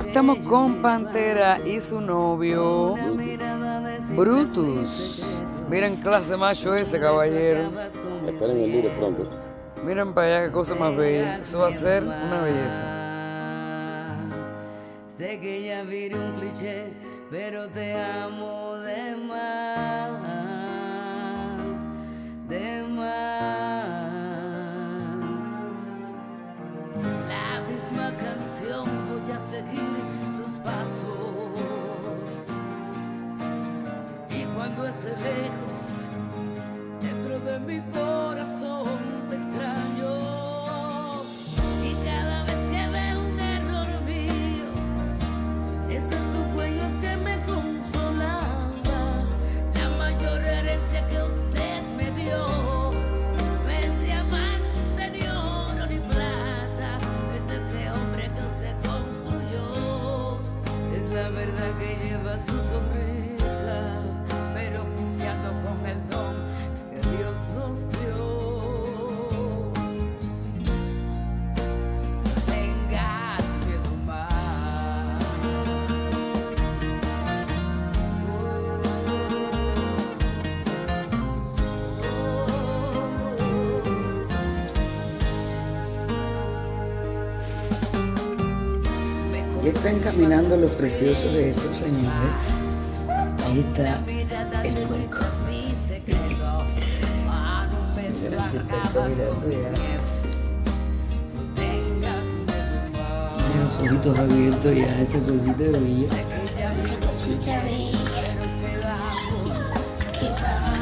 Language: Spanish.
Estamos con Pantera y su novio Brutus. Miren clase macho ese, caballero. Esperen el lunes pronto. Miren para allá qué cosa más bella. Eso va a ser una belleza. Sé que ya viré un cliché, pero te amo de más, de más. La misma canción, voy a seguir sus pasos. Y cuando esté lejos, dentro de mi corazón te extraño. Y cada vez que veo un error mío, esos sueños que me consolaban, la mayor herencia que usted me dio, no es diamante ni oro ni plata, es ese hombre que usted construyó. Es la verdad que lleva su sonrisa, pero confiando con el don que Dios nos dio. Tengas miedo más. Ya están caminando los preciosos de estos señores. Ahí está el puerco. Tiene los ojitos abiertos ya, esa cosita bella. Cosita bella. Qué va.